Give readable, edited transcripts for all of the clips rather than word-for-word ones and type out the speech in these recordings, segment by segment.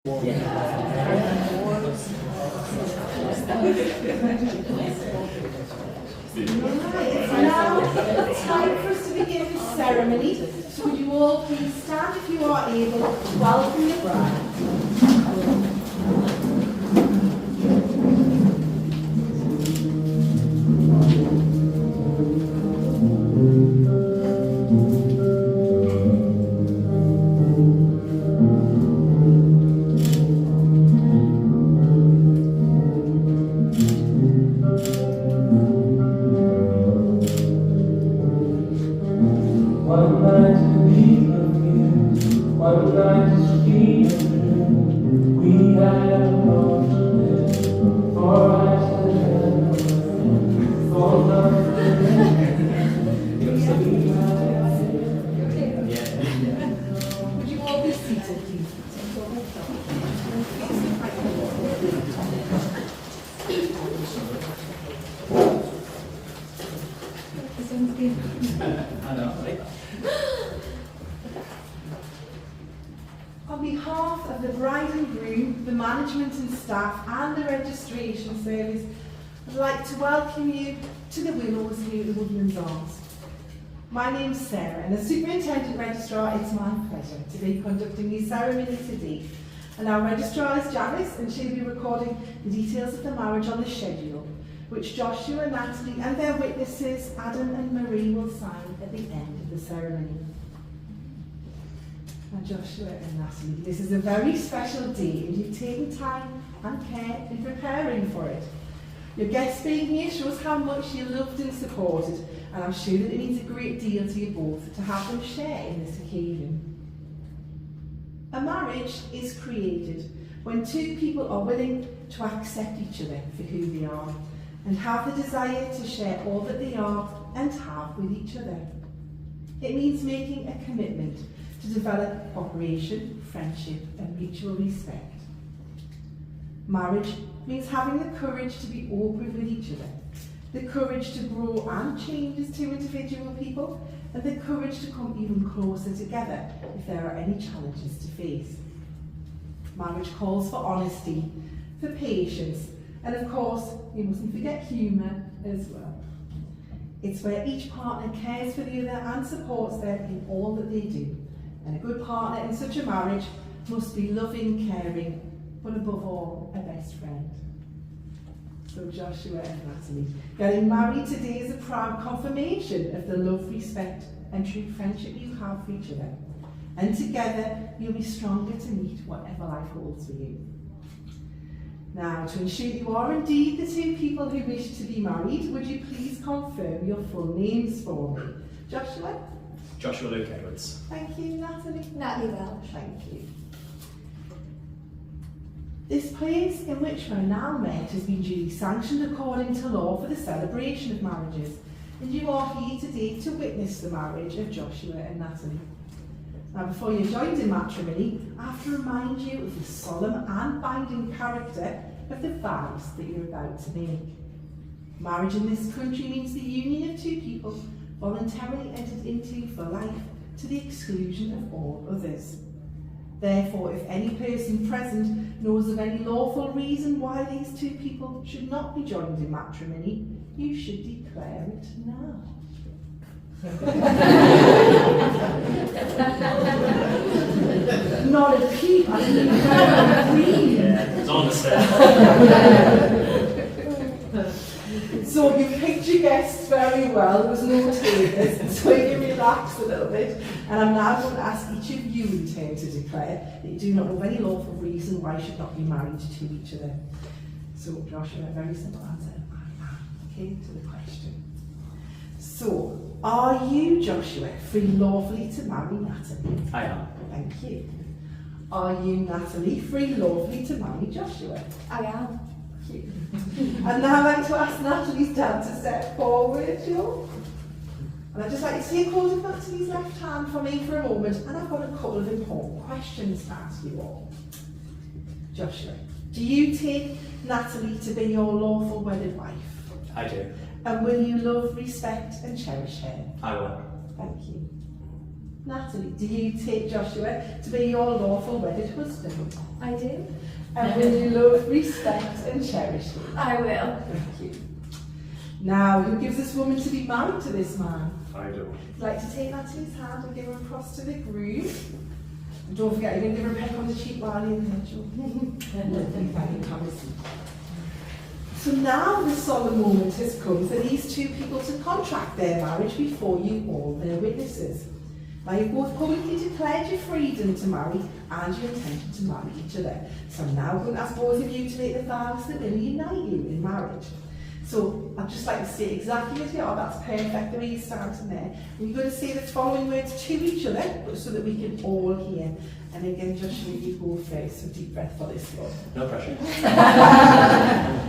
It's now time for us to begin the ceremony. So would you all please stand if you are able to welcome the bride. On behalf of the bride and groom, the management and staff and the registration service, I'd like to welcome you to the Willows here at the Woodlands Arms. My name's Sarah, and as Superintendent Registrar, it's my pleasure to be conducting the ceremony today. And our Registrar is Janice, and she'll be recording the details of the marriage on the schedule, which Joshua, Natalie and their witnesses, Adam and Marie, will sign at the end of the ceremony. Now Joshua and Natalie, this is a very special day and you've taken time and care in preparing for it. Your guests being here shows how much you're loved and supported, and I'm sure that it means a great deal to you both to have them share in this occasion. A marriage is created when two people are willing to accept each other for who they are and have the desire to share all that they are and have with each other. It means making a commitment to develop cooperation, friendship and mutual respect. Marriage means having the courage to be open with each other, the courage to grow and change as two individual people, and the courage to come even closer together if there are any challenges to face. Marriage calls for honesty, for patience, and of course, you mustn't forget humour as well. It's where each partner cares for the other and supports them in all that they do. And a good partner in such a marriage must be loving, caring, but above all, a best friend. So Joshua and Natalie, getting married today is a proud confirmation of the love, respect and true friendship you have for each other. And together, you'll be stronger to meet whatever life holds for you. Now, to ensure you are indeed the two people who wish to be married, would you please confirm your full names for me? Joshua? Joshua Luke Edwards. Thank you, Natalie. Natalie Welsh. Thank you. This place in which we're now met has been duly sanctioned according to law for the celebration of marriages, and you are here today to witness the marriage of Joshua and Natalie. Now, before you're joined in matrimony, I have to remind you of the solemn and binding character of the vows that you're about to make. Marriage in this country means the union of two people voluntarily entered into for life to the exclusion of all others. Therefore, if any person present knows of any lawful reason why these two people should not be joined in matrimony, you should declare it now. Not a peep, I didn't even know. It's on the set. So you picked your guests very well, there was no takers, so you can relax a little bit. And I'm now going to ask each of you in turn to declare that you do not know of any lawful reason why you should not be married to each other. So Joshua, a very simple answer, I am. Okay, to the question. So, are you, Joshua, free lawfully to marry Natalie? I am. Thank you. Are you, Natalie, free lawfully to marry Joshua? I am. Thank you. And now I'd like to ask Natalie's dad to step forward, Joe. And I'd just like you to take hold of Natalie's left hand for me for a moment, and I've got a couple of important questions to ask you all. Joshua, do you take Natalie to be your lawful wedded wife? I do. And will you love, respect and cherish her? I will. Thank you. Natalie, do you take Joshua to be your lawful wedded husband? I do. And will you love, respect and cherish him? I will. Thank you. Now, who gives this woman to be married to this man? I do. I'd like to take Natalie's hand and give her across to the groom. And don't forget, you're going to give her a peck on the cheek while you're in the So now the solemn moment has come for these two people to contract their marriage before you all their witnesses. Now you've both publicly declared your freedom to marry and your intention to marry each other. So I'm now going to ask both of you to make the vows that will unite you in marriage. So I'd just like to say exactly as you are, that's perfect the way you're starting there. And you're going to say the following words to each other so that we can all hear. And again, Joshua, you go first, so deep breath for this one. No pressure.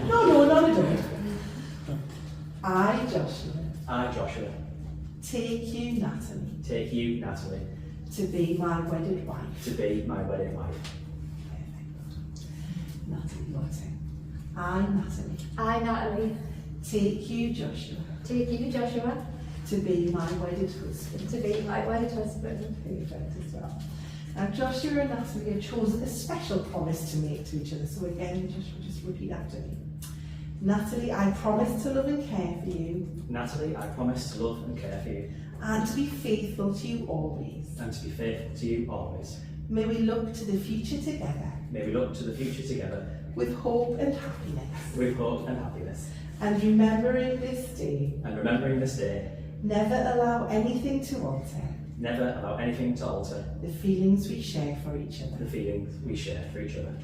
No, not at all. I, Joshua, I, Joshua, take you, Natalie, take you, Natalie, to be my wedded wife. to be my wedded wife. Perfect. Natalie, your turn. I, Natalie, I, Natalie, take you, Joshua, take you, Joshua, to be my wedded husband. to be my wedded husband. Perfect as well. Now, Joshua and Natalie have chosen a special promise to make to each other. So again, Joshua, just repeat after me. Natalie, I promise to love and care for you, Natalie, I promise to love and care for you, and to be faithful to you always. and to be faithful to you always. May we look to the future together May we look to the future together with hope and happiness. with hope and happiness. And remembering this day, And remembering this day, never allow anything to alter never allow anything to alter the feelings we share for each other. the feelings we share for each other.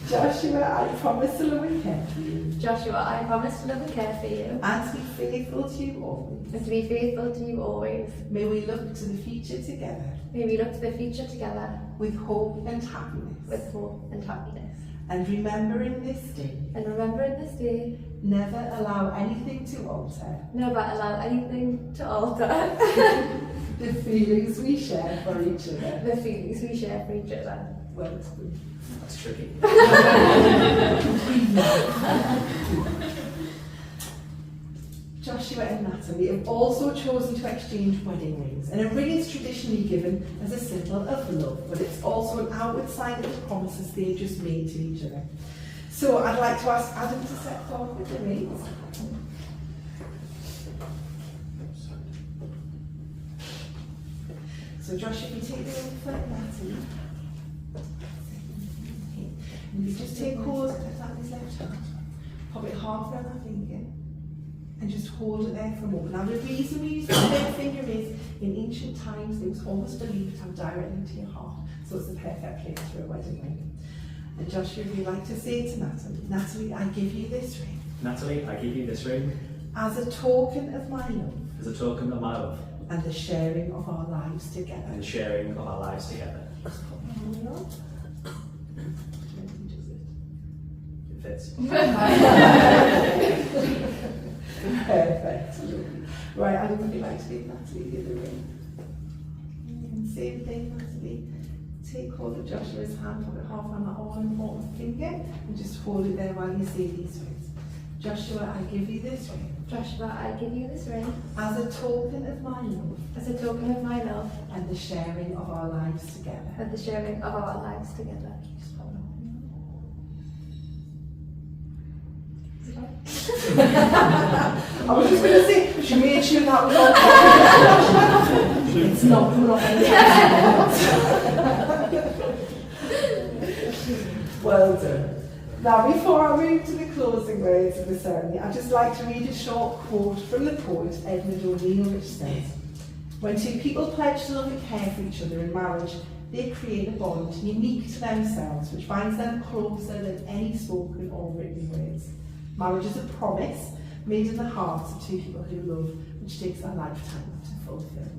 Joshua, I promise to love and care for you, Joshua, I promise to love and care for you, and to be faithful to you always. and to be faithful to you always. May we look to the future together May we look to the future together with hope and happiness. with hope and happiness. And remembering this day, And remembering this day, never allow anything to alter never allow anything to alter the feelings we share for each other. the feelings we share for each other. Well, it's good. That's tricky. Joshua and Natalie have also chosen to exchange wedding rings, and a ring is traditionally given as a symbol of love, but it's also an outward sign of the promises they've just made to each other. So I'd like to ask Adam to set off with the rings. So Joshua, if you take the ring for Natalie, and you just take hold of Natalie's left hand, pop it half around her finger, and just hold it there for a moment. Now the reason we use the third finger is, in ancient times, it was always believed to have directly into your heart, so it's the perfect place for a wedding ring. And Joshua, if you'd like to say to Natalie, Natalie, I give you this ring Natalie, I give you this ring as a token of my love as a token of my love and the sharing of our lives together. and the sharing of our lives together. Just put my hand on. It fits. Perfect. Right, Adam, would you like to give Natalie the other ring? And same thing, Natalie. Take hold of Joshua's hand, put it half on that all-important finger, and just hold it there while you say these words. Joshua, I give you this ring Joshua, I give you this ring as a token of my love as a token of my love and the sharing of our lives together. and the sharing of our lives together. Just hold on. I was just going to say, she made sure that was on. It's not put on Well done. Now, before I move to the closing words of the ceremony, I'd just like to read a short quote from the poet Edmund O'Neill, which says, "When two people pledge to love and care for each other in marriage, they create a bond unique to themselves, which binds them closer than any spoken or written words. Marriage is a promise made in the hearts of two people who love, which takes a lifetime to fulfill."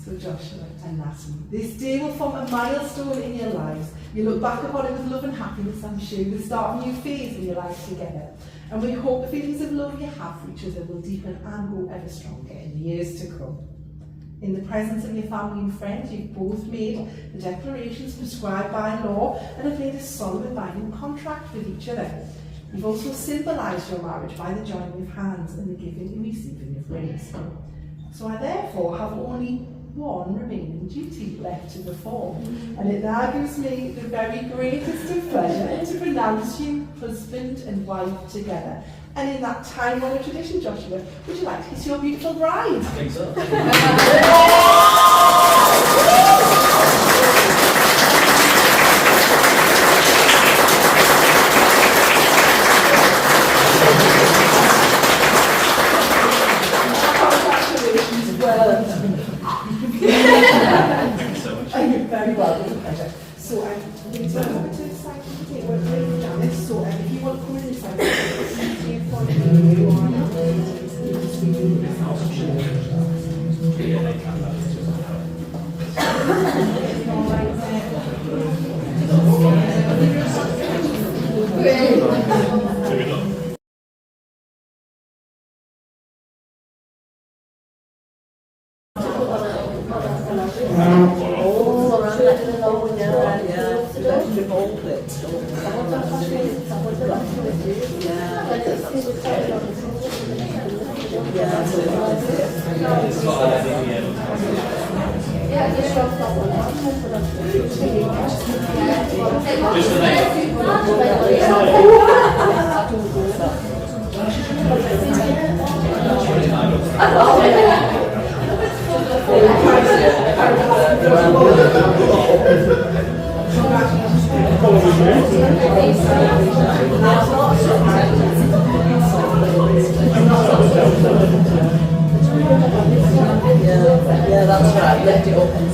So Joshua and Natalie, this day will form a milestone in your lives. You look back upon it with love and happiness, I'm sure, the start of a new phase in your life together. And we hope the feelings of love you have for each other will deepen and grow ever stronger in the years to come. In the presence of your family and friends, you've both made the declarations prescribed by law and have made a solemn and binding contract with each other. You've also symbolised your marriage by the joining of hands and the giving and receiving of rings. So I therefore have only one remaining duty left to perform, and it now gives me the very greatest of pleasure to pronounce you husband and wife together. And in that time-honoured tradition, Joshua, would you like to kiss your beautiful bride? I think so. Congratulations, well done. Thank you so much. Oh, you're very welcome, it's a pleasure. So I'm going to over to the side of the table, we're going down this, so if you want to come in this side, you for you are now Yeah, they can, that's just Yeah, that's right. Left it open.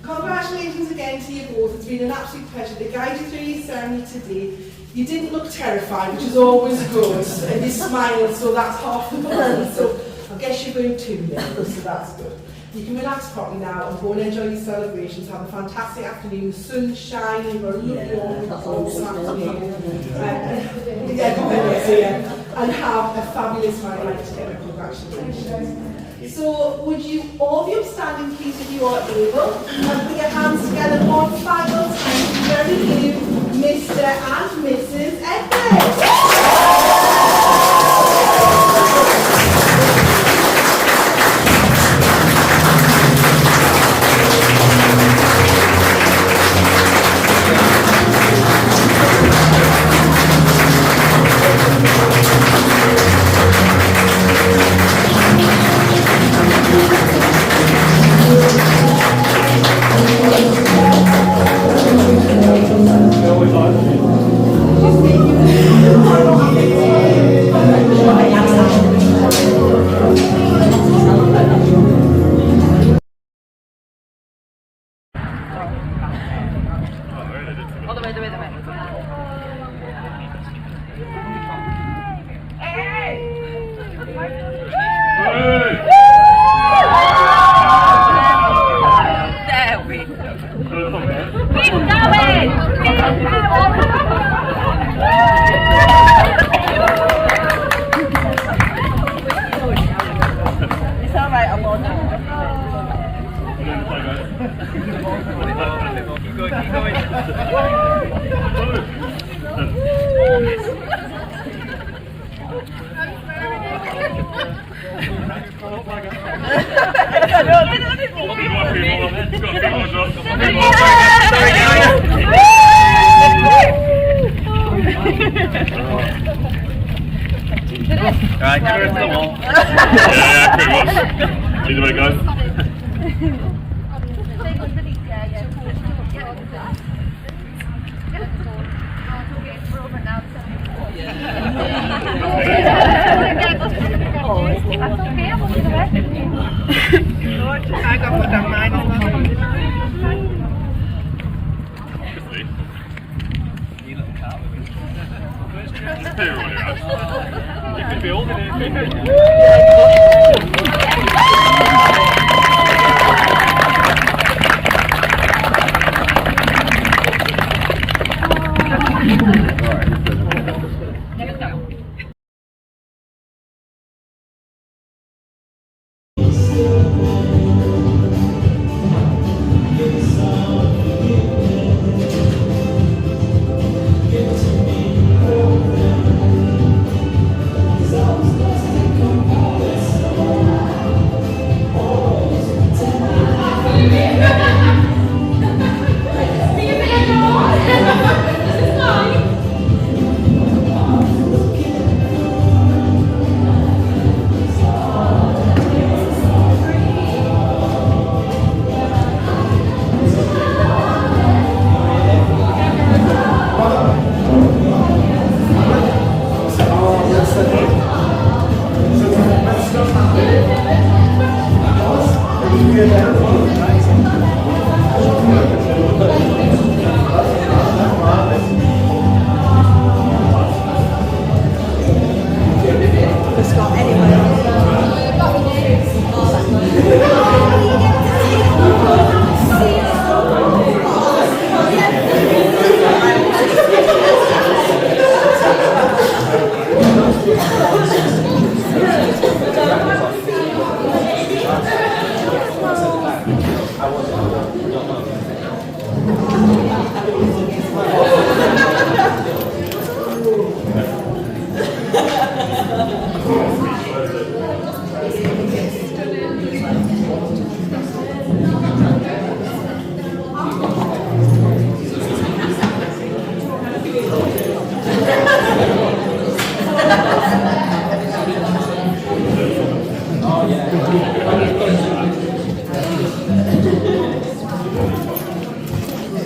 Congratulations again to you both. It's been an absolute pleasure to guide you through your ceremony today. You didn't look terrified, which is always good, and you smiled, so that's half the battle. So I guess you're going too then, so that's good. You can relax properly now and go and enjoy your celebrations. Have a fantastic afternoon. The sun's shining, we're lovely all afternoon. Yeah, go ahead, yeah. And have a fabulous married life together. Congratulations. So would you all be upstanding, please, if you are able, and put your hands together one final time to very you, Mr. and Mrs. Edwards. Alright, give it to the wall. Yeah, pretty much. See the way it goes. You could be older than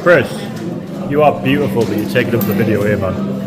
Chris, you are beautiful, but you're taking up the video here, man.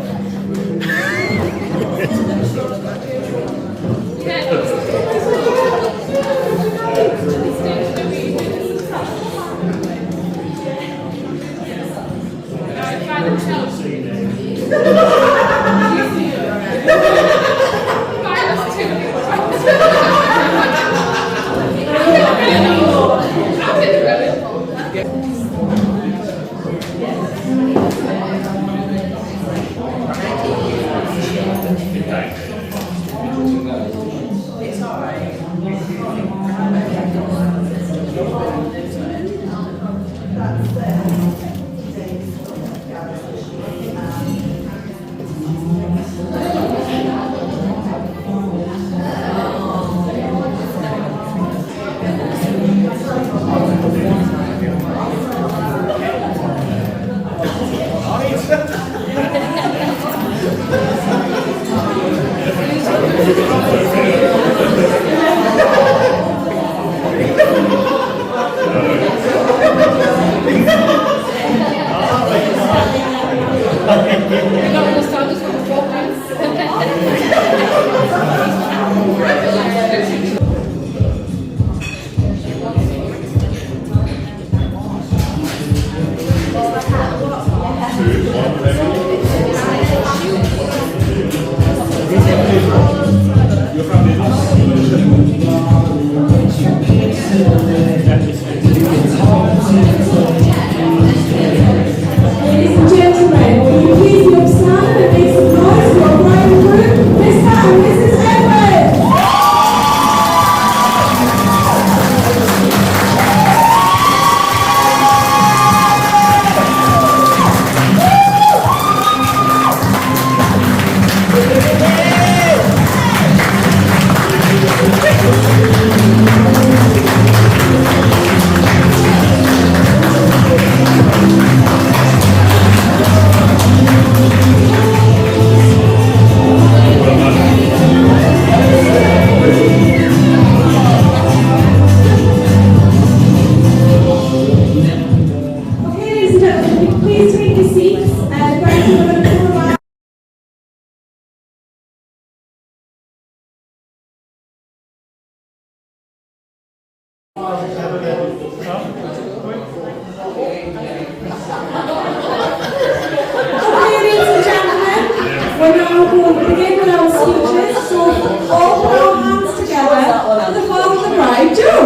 Ladies and gentlemen, will you please be upstanding and make some noise for our bride and groom, Mr. and Mrs. Edwards? Okay, ladies and gentlemen, please take your seats. The bride and groom are going to come around. Okay, ladies and gentlemen, we're now going to begin with our speeches. So, all put our hands together for the father of the bride, Joe.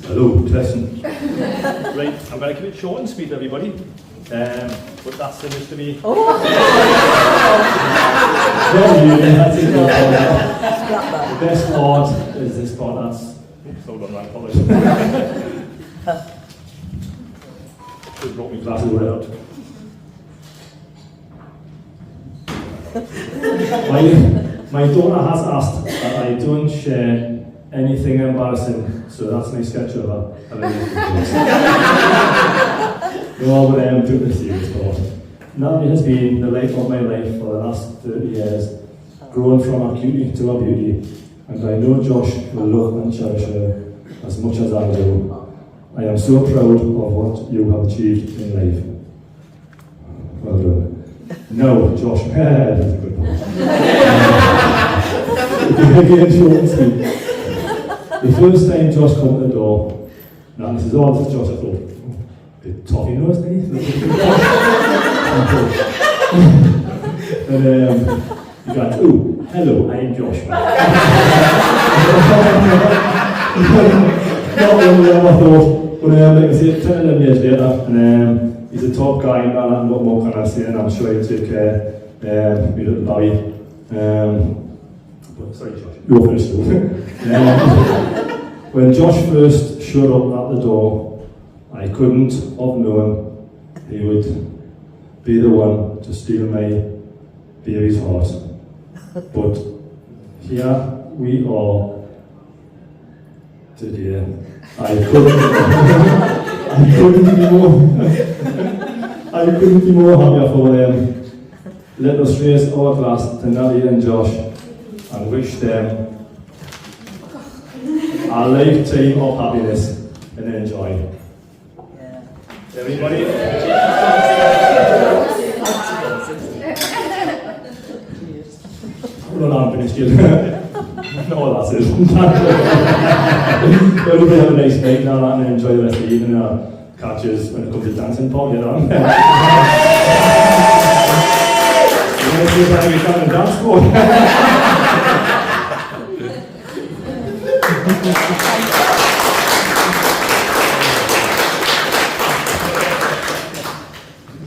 Hello, Tristan. Right, I'm going to keep it short and sweet, everybody. But that seems to be. The best part is this part. That's. Oops, hold on, right, apologies. Just brought me glasses right out. My daughter has asked that I don't share anything embarrassing, so that's my sketch of her. No, but I am doing this serious part. Natalie has been the light of my life for the last 30 years, growing from her cutie to her beauty, and I know Josh will love and cherish her as much as I do. I am so proud of what you have achieved in life. Well done. Now, Josh, that's a good one. Again, short and sweet. The first time Josh come to the door, now this is all for Josh, I thought, bit toffee nose, didn't he? And he goes, oh, hello, I'm Josh. Not really I thought, but like I said, 10 11 years later, and he's a top guy and that, and what more can I say, and I'm sure he'll take care of me little Barry. But sorry Josh, you're first though. When Josh first showed up at the door, I couldn't have known he would be the one to steal my baby's heart. But here we are today. I couldn't be more happier for them. Let us raise our glass to Natalie and Josh and wish them a lifetime of happiness and enjoy. Yeah. Everybody? Hold on, I'm finished yet. No, that's it. Everybody have a nice night now and enjoy the rest of the evening. Catch us when it comes to dancing, Paul, get on. Dance floor.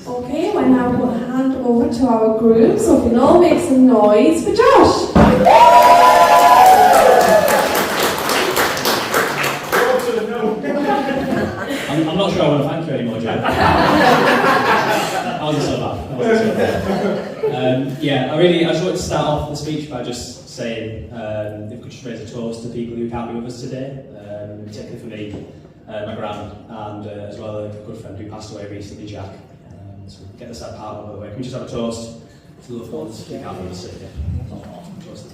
Okay, we're now going to hand over to our group, so if you can all make some noise for Josh. I'm not sure I want to thank you anymore, Joe. That wasn't so bad. Yeah, I just wanted to start off the speech by just saying if we could just raise a toast to people who can't be with us today, particularly for me, my gran, and as well a good friend who passed away recently, Jack. So get the sad part out of the way. Can we just have a toast to the loved ones who can't be with us today? Toast.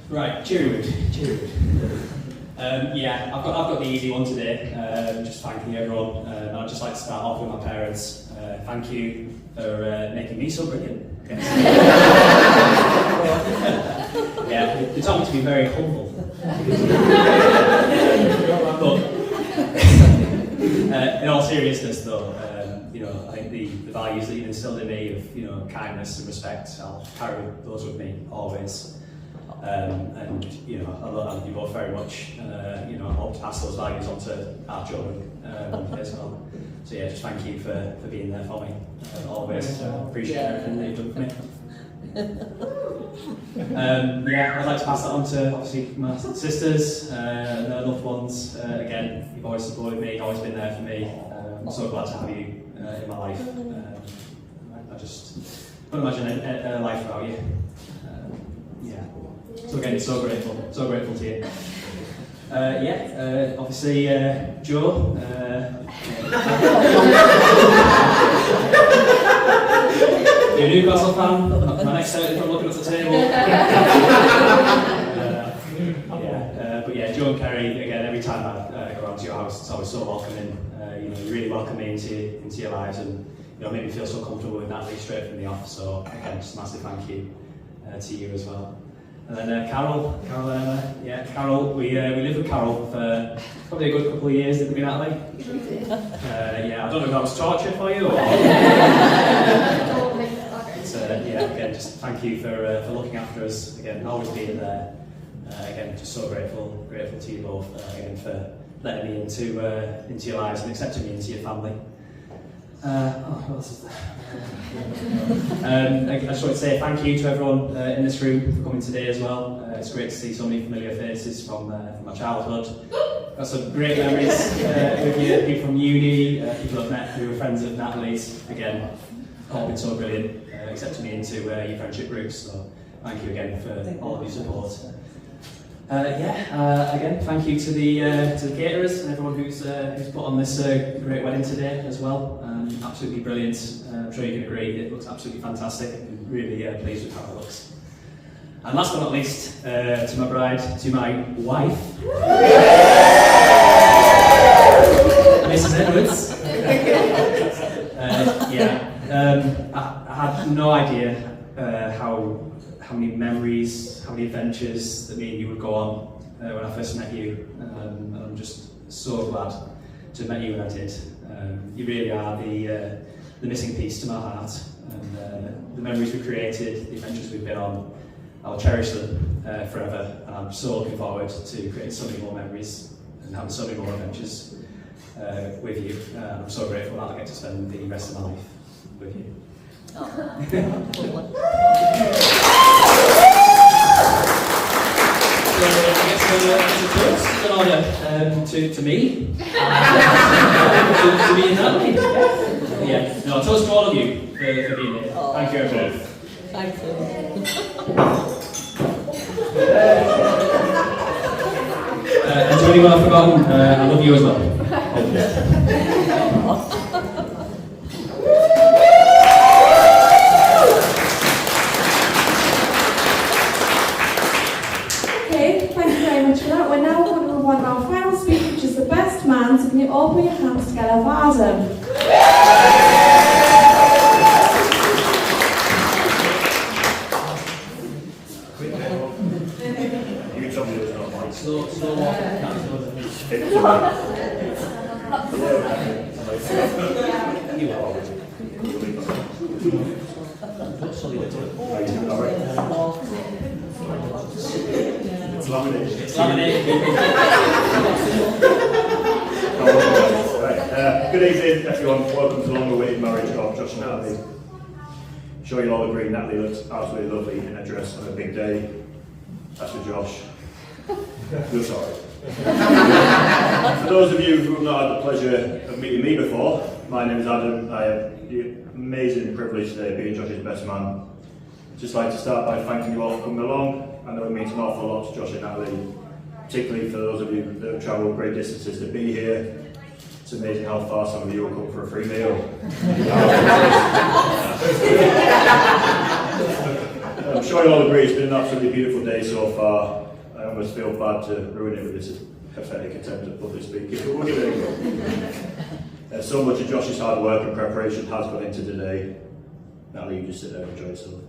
Right, cheery mood. Yeah, I've got the easy one today. Just thanking everyone. I'd just like to start off with my parents. Thank you for making me so brilliant. Yeah, they told me to be very humble. But in all seriousness, though, I think the values that you've instilled in me of kindness and respect, I'll carry those with me always. And I love you both very much. I hope to pass those values on to our children as well. So yeah, just thank you for being there for me always. Appreciate everything that you've done for me. Yeah, I'd like to pass that on to obviously my sisters and their loved ones. Again, you've always supported me, always been there for me. I'm so glad to have you in my life. I just can't imagine a life without you. Yeah. So again, so grateful to you. Obviously, Joe. You're a Newcastle fan. I'm excited from looking at the table. But yeah, Joe and Kerry. Again, every time I go around to your house, it's always so welcoming. You really welcome me into your lives, and make me feel so comfortable with Natalie straight from the off. So again, just a massive thank you to you as well. And then Carol, we lived with Carol for probably a good couple of years, didn't we, Natalie? I don't know if that was torture for you or... Again, just thank you for looking after us, again, always being there. Again, just so grateful to you both, again, for letting me into your lives and accepting me into your family. What else is there? I just want to say thank you to everyone in this room for coming today as well. It's great to see so many familiar faces from my childhood. Got some great memories with you, people from uni, people I've met who were friends of Natalie's. Again, all been so brilliant, accepting me into your friendship groups. So thank you again for all of your support. Again, thank you to the caterers and everyone who's put on this great wedding today as well. Absolutely brilliant. I'm sure you can agree, it looks absolutely fantastic. I'm really pleased with how it looks. And last but not least, to my bride, to my wife, Mrs. Edwards. I had no idea how many memories, how many adventures that me and you would go on when I first met you. And I'm just so glad to have met you when I did. You really are the missing piece to my heart. And the memories we created, the adventures we've been on, I'll cherish them forever. And I'm so looking forward to creating so many more memories and having so many more adventures with you. I'm so grateful that I get to spend the rest of my life with you. So I guess it's a toast, it's an honour to me, to be in Natalie. Yeah, no, a toast to all of you for being here. Thank you everyone. Thank you. And to anyone I've forgotten, I love you as well. Okay, thank you very much for that. We're now going to move on to our final speaker, which is the best man. So can you all put your hands together for Adam? Good evening, everyone. Welcome to the long-awaited marriage of Josh and Natalie. Sure you'll all agree Natalie looks absolutely lovely in a dress on a big day. That's for Josh. You're sorry. For those of you who have not had the pleasure of meeting me before, my name is Adam. I have the amazing privilege today of being Josh's best man. I'd just like to start by thanking you all for coming along. I know it means an awful lot to Josh and Natalie, particularly for those of you that have travelled great distances to be here. It's amazing how far some of you will come for a free meal. I'm sure you all agree it's been an absolutely beautiful day so far. I almost feel bad to ruin it with this pathetic attempt at public speaking, but we'll give it a go. So much of Josh's hard work and preparation has gone into today. Natalie, you just sit there and enjoy yourself.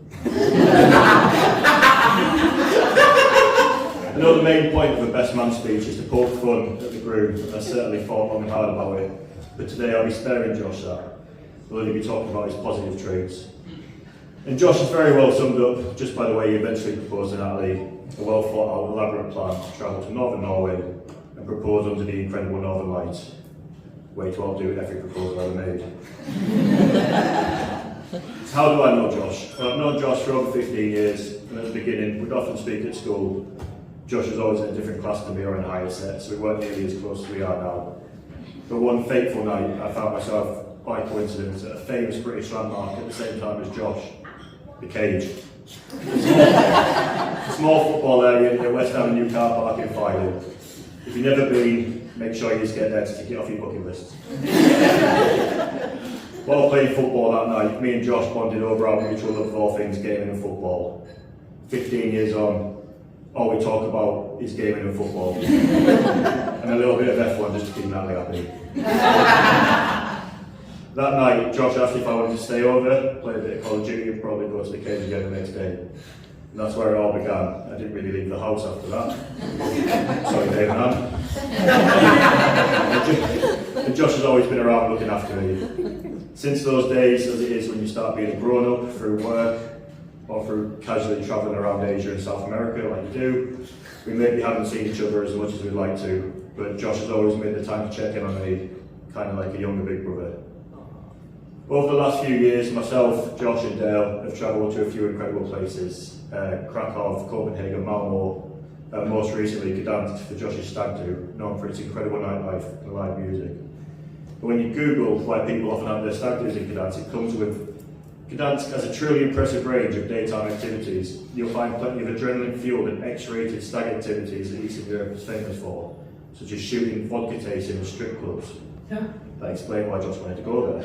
I know the main point of a best man speech is to poke fun at the groom, and I certainly thought long and hard about it. But today I'll be sparing Josh that. We'll only be talking about his positive traits. And Josh is very well summed up just by the way he eventually proposed to Natalie, a well thought out, elaborate plan to travel to northern Norway and propose under the incredible Northern Lights. Way to outdo every proposal ever made. So how do I know Josh? Well, I've known Josh for over 15 years, and at the beginning, we'd often speak at school. Josh was always in a different class to me or in a higher set, so we weren't nearly as close as we are now. But one fateful night, I found myself, by coincidence, at a famous British landmark at the same time as Josh, the Cage. A small football area in the West Avenue car park in Farnham. If you've never been, make sure you just get there to tick it off your bucket list. While playing football that night, me and Josh bonded over our mutual love of all things gaming and football. 15 years on, all we talk about is gaming and football. And a little bit of F1 just to keep Natalie happy. That night, Josh asked if I wanted to stay over, play a bit of Call of Duty and probably go to the Cage again the next day. And that's where it all began. I didn't really leave the house after that. Sorry, Dave and Anne. And Josh has always been around looking after me. Since those days, as it is when you start being a grown-up through work, or through casually travelling around Asia and South America like you do, we maybe haven't seen each other as much as we'd like to, but Josh has always made the time to check in on me, kind of like a younger big brother. Over the last few years, myself, Josh and Dale have travelled to a few incredible places, Krakow, Copenhagen, Malmö, and most recently Gdansk for Josh's stag do, known for its incredible nightlife and live music. But when you Google why people often have their stag do's in Gdansk, it comes with Gdansk has a truly impressive range of daytime activities. You'll find plenty of adrenaline-fueled and X-rated stag activities that Eastern Europe is famous for, such as shooting, vodka tasting and strip clubs. That explains why Josh wanted to go there.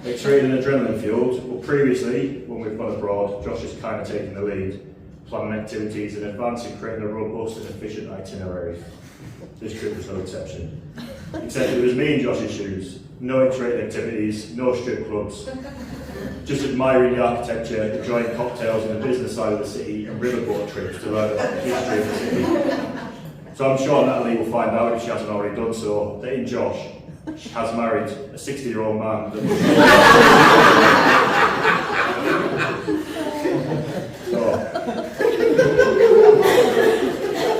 X-rated and adrenaline fueled. Well, previously, when we've gone abroad, Josh has kind of taken the lead, planning activities in advance and creating a robust and efficient itinerary. This trip was no exception. Except it was me in Josh's shoes. No X-rated activities, no strip clubs. Just admiring the architecture, enjoying cocktails in the business side of the city and riverboat trips to learn about the history of the city. So I'm sure Natalie will find out, if she hasn't already done so, that in Josh, she has married a 60-year-old man that was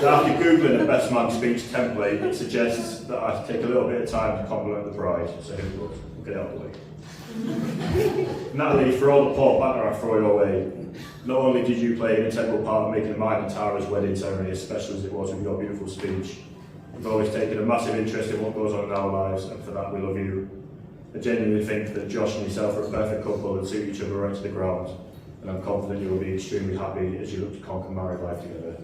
so after Googling the best man speech template, it suggests that I take a little bit of time to compliment the bride. So we'll get out of the way. Natalie, for all the Paul banter I throw your way, not only did you play an integral part in making mine and Tara's wedding ceremony as special as it was with your beautiful speech, you've always taken a massive interest in what goes on in our lives, and for that we love you. I genuinely think that Josh and yourself are a perfect couple and suit each other right to the ground, and I'm confident you will be extremely happy as you look to conquer married life together.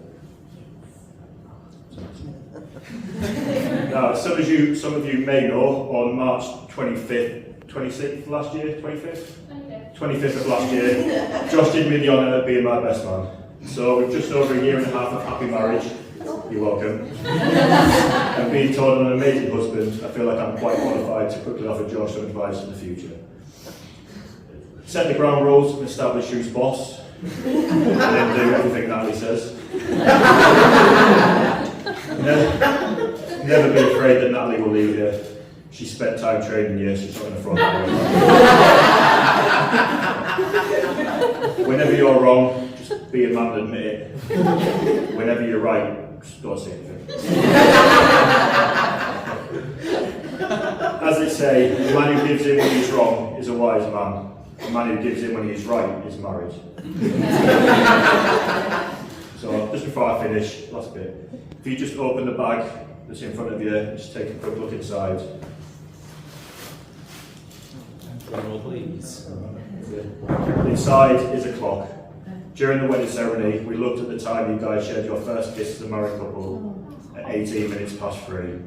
Now, some of you may know, on March 26th last year, 25th of last year, Josh did me the honour of being my best man. So with just over a year and a half of happy marriage, you're welcome, and being told I'm an amazing husband, I feel like I'm quite qualified to quickly offer Josh some advice in the future. Set the ground rules and establish who's boss, and then do everything Natalie says. Never be afraid that Natalie will leave you. She spent time training you, she's not going to throw that away. Whenever you're wrong, just be a man and admit it. Whenever you're right, just don't say anything. As they say, the man who gives in when he's wrong is a wise man. The man who gives in when he's right is married. So, just before I finish, last bit. If you just open the bag that's in front of you, just take a quick look inside. Please. Inside is a clock. During the wedding ceremony, we looked at the time you guys shared your first kiss as a married couple at 18 minutes past 3.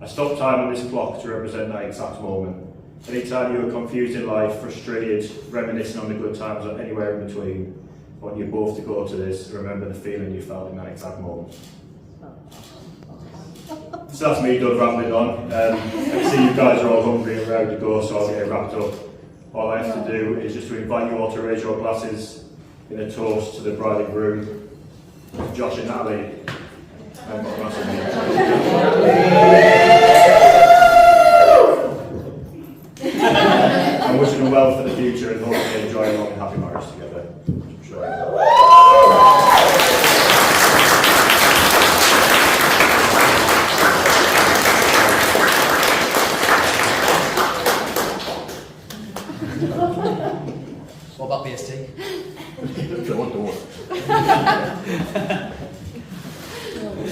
I stopped time on this clock to represent that exact moment. Anytime you were confused in life, frustrated, reminiscing on the good times or anywhere in between, I want you both to go to this and remember the feeling you felt in that exact moment. So that's me done rambling on. I see you guys are all hungry and ready to go, so I'll get it wrapped up. All I have to do is just to invite you all to raise your glasses in a toast to the bride and groom, Josh and Natalie. And got glasses I'm wishing them well for the future and hope they enjoy a long and happy marriage together. I'm sure. What about BST?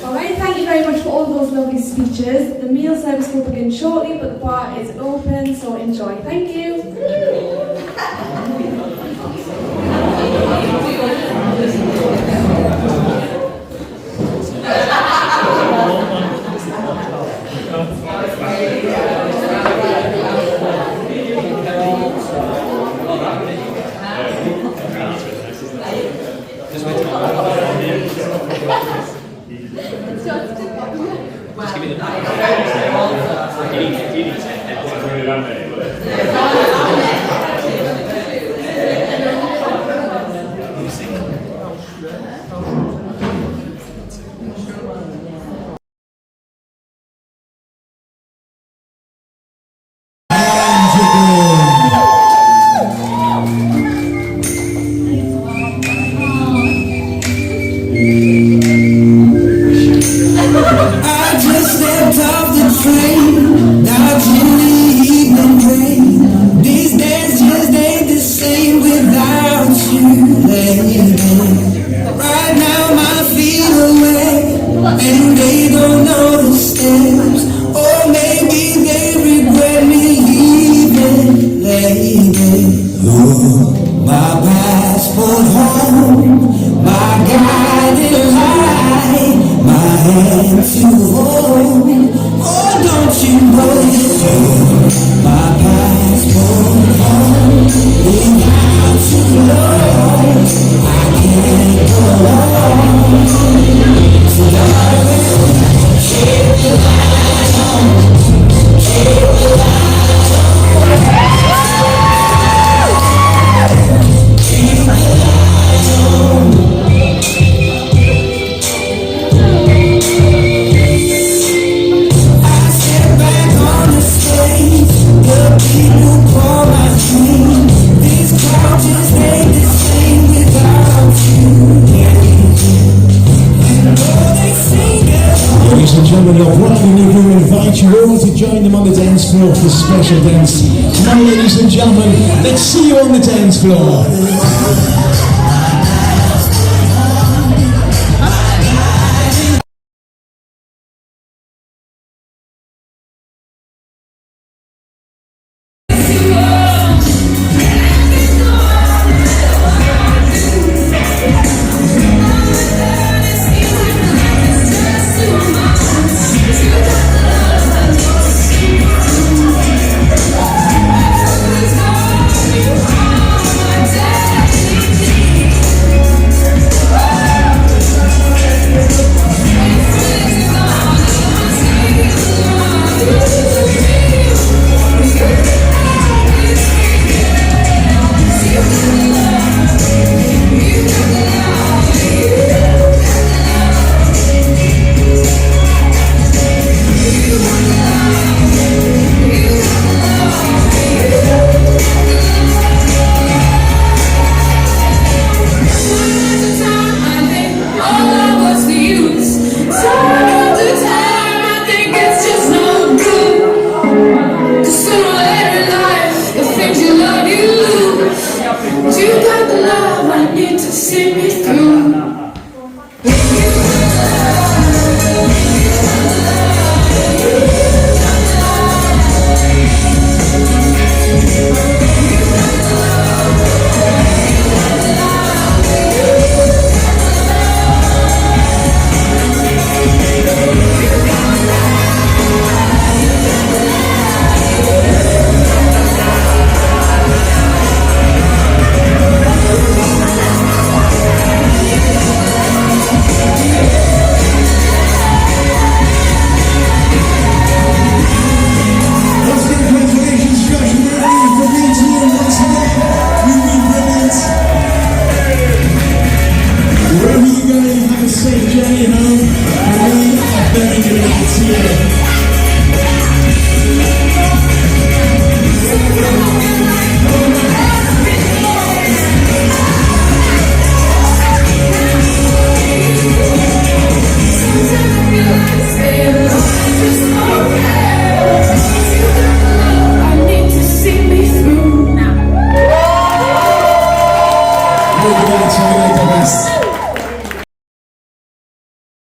Alright, thank you very much for all those lovely speeches. The meal service will begin shortly, but the bar is open, so enjoy. Thank you. Just give me the you need My passport home, my guiding light, my hand to hold. Oh, don't you know you're my passport home? coming up. What can we do? Invite you all to join them on the dance floor for special dance. Now, ladies and gentlemen, let's see you on the dance floor. Thank you.